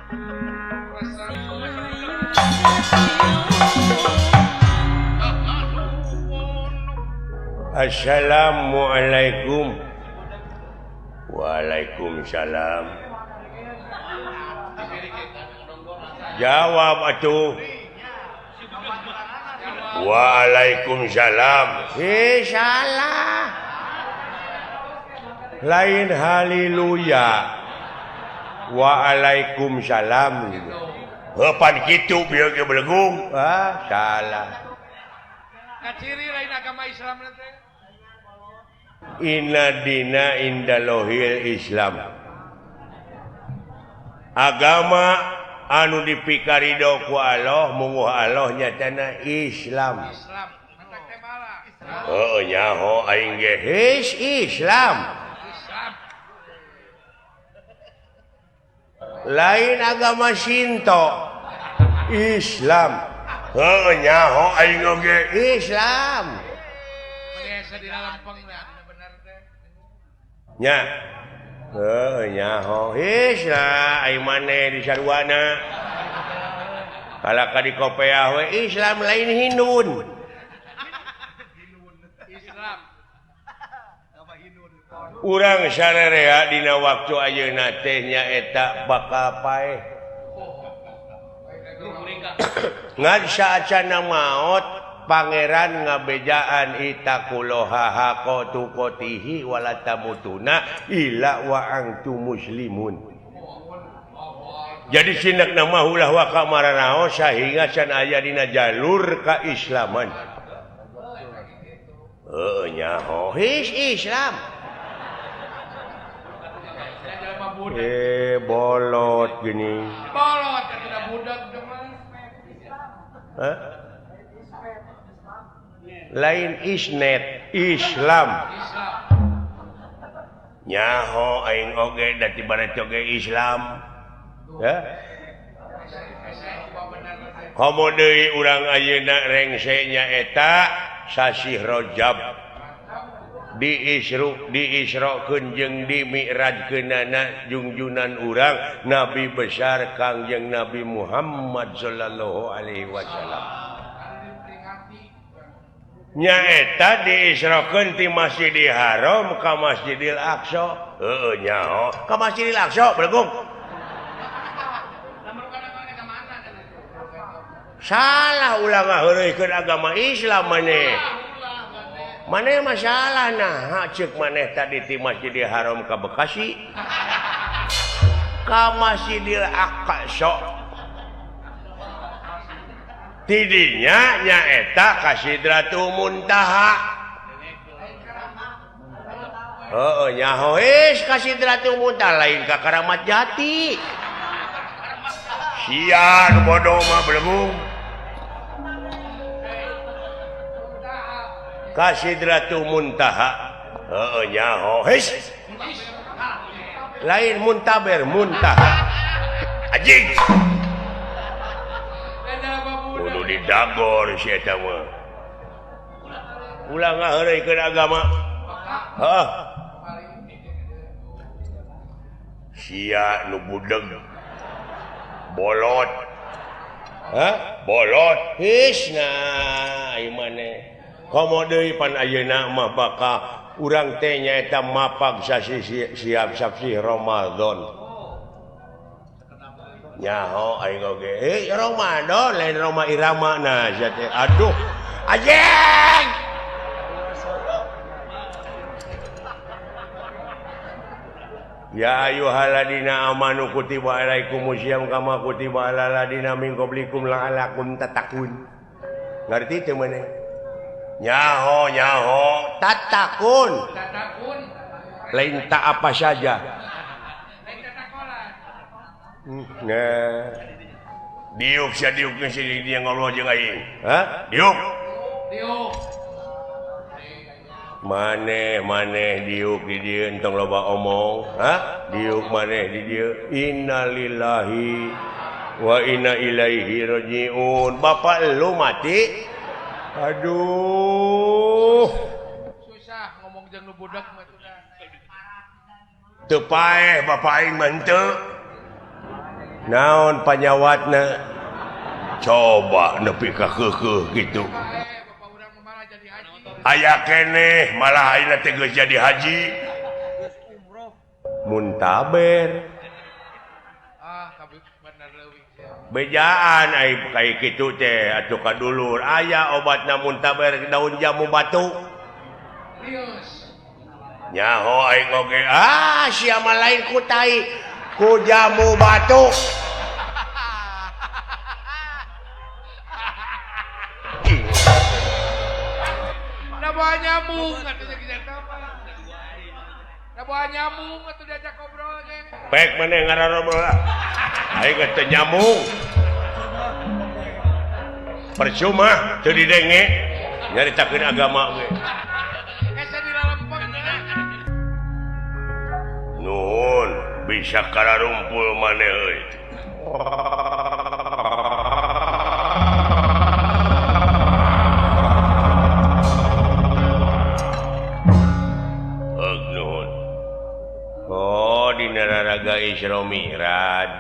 Assalamualaikum. Waalaikumsalam. Jawab atuh. Waalaikumsalam. Salah. Lain haleluya. Waalaikumsalam. Pan kitu bieu ge belegung. Salah. Ciri lain agama Islam teh. Inna dina indalohil Islam. Agama anu dipikarido ku Allah munguh Allah nyatana Islam. Islam. Mantap teh bala. Heuh nyaho aing ge Islam. Islam. Lain agama Shinto. Islam. Heuh nyaho aing ge Islam. Biasa di dalam pengna bener teh. Nya. Heuh nyaho Islam ai maneh di sarwana. Kalaka di kopeah we Islam lain Hindun. Islam. Urang sarerea dina waktu ayeuna teh nyaeta bakal paeh. Ngan saacana maot pangeran ngabejaan itaqullaha haqqa tuqatihi wala tamutuna illa wa antum muslimun. Jadi sinek nama ulah wa kamaranaos sehingga can aya dina jalur kaislaman. Heuh nyaho Islam. Bolot gini. Bolot kana budak teh mah. Hah? Lain isnet Islam. Nyaho aing oge da tibana oge Islam. Ya. Komo deui urang ayeuna rengse nyaeta sasih Rajab. Diisrokeun jeung dimi'rajkeunana junjunan urang Nabi besar Kangjeng Nabi Muhammad sallallahu alaihi wasallam. Nyaeta diisrokeun ti Masjidil Haram ka Masjidil Aqsa. Heuh nyaho, ka Masjidil Aqsa belegung. Salah ulah ngaheureukeun agama Islam maneh. Maneh masalah nah ceuk maneh tadi ti Masjidil Haram ka Bekasi. Ka Masjidil Aqsa. Tidinya nyaeta ka Sidratul Muntaha. Heuh nyaho ka Sidratul Muntaha lain ka Karamat Jati. Sian bodoh mah belegung. Ka Sidratul Muntaha. Heuh nyaho lain muntaber muntaha. Anjing. Kudu didagor si eta mah. Ulah ngaheureukeun agama. Heuh. Sia nu budeg. Bolot. Hah? Bolot. Nah, ieu maneh. Komo deui pan ayeuna mah baka urang teh nyaeta mapag siap sasi Ramadan. Nyaho aing oge. Ramadan lain Roma Irama nah teh. Aduh. Anjing. Ya ayyuhalladzina amanu kutiba alaikumusiyam kama kutiba alal ladzina min qablikum la'allakum tattaqun. Ngarti teu maneh? Nyaho tatakun lain tak apa saja nah diuk sia diuk geus dia ngoloh jeung aing diuk maneh diuk di dieu entong loba omong diuk maneh di dieu innalillahi wa inna ilaihi rajiun. Bapak lu mati. Aduh. Susah ngomong jeung nu budak mah teh. Teu paeh bapak aing mah henteu. naon panyawatna coba nepi ka keukeuh gitu bapak urang malah jadi haji. aya keneh malah ayeuna teh geus jadi haji muntaber Kabeh bener leuwih sia. bejaan ai kai kitu teh atuh kadulur aya obatna muntaber daun jamu batu Rius. nyaho aing oge sia mah lain ku tai ku jamu batu Da bawa nyamung atuh jadi kita apa? Da bawa nyamung atuh diajak ngobrol ge. pek maneh ngararobrol aing geus teu nyambung percuma teu didenge nyaritakeun agama ge Esa di lalempeng nuhun bisa kararumpul maneh euy nuhun oh di nararaga Isra Mi'raj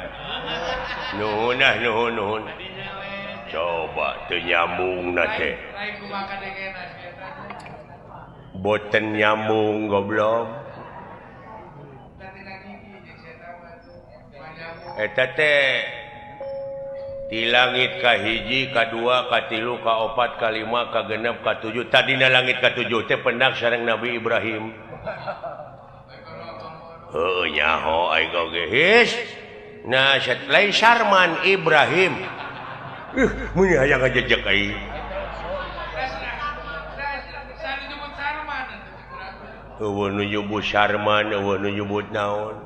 nuhun coba teu nyambungna teh lain kumaha kadengena sia. boten nyambung goblok eta teh di langit kahiji kadua katilu kaopat kalima kagenep katujuh tadina langit katujuh teh pendak sareng Nabi Ibrahim heuh nyaho aing oge his nah lain Sarman Ibrahim mun aya ngajejek aing eueuh nu nyebut Sarman eueuh nu nyebut naon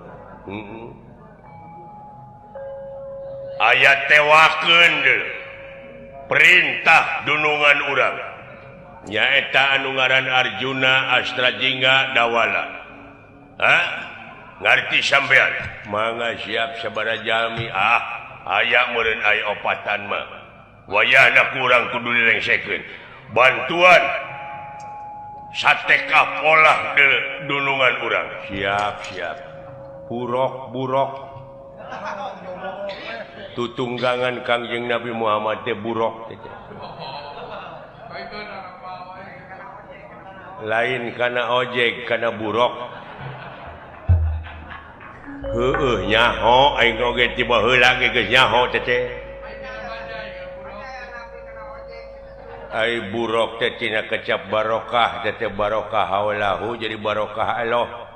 ayat tewakeun perintah dunungan urang nyaeta anu ngaran Arjuna Astrajingga Dawala ngarti sampean mangga siap sabaraha jalmi aya meureun aya opatan mah wayahna kurang kudu direngsekeun bantuan sateka pola dunungan urang siap burok tutunggangan Kangjeng Nabi Muhammad teh burok lain kana ojek kana burok heueuh nyaho aing oge tiba heula ge geus nyaho teh ai burok teh tina kecap barokah teh barokah haulahu jadi barokah Allah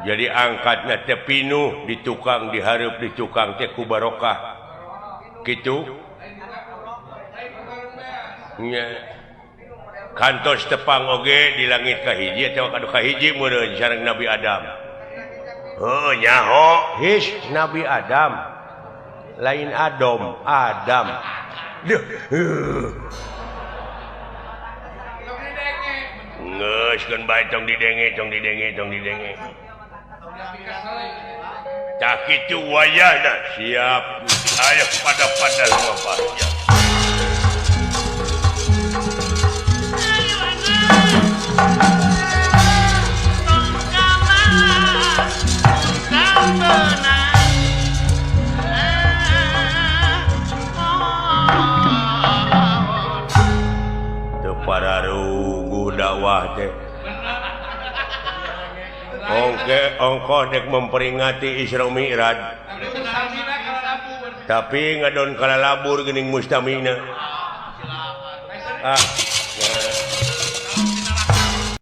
jadi angkatna teh pinuh di tukang dihareup di tukang teh ku barokah kitu nya kantos tepang oge di langit kahiji teh kadu kahiji meureun sareng Nabi Adam heuh nyaho his Nabi Adam lain Adam deuh geus keun bae tong didenge tak kitu wayahna siap aya pada lumapah ya pararugu dakwah teh ongkoh dek memperingati Isra Mi'raj tapi ngadon kalalabur geuning mustamina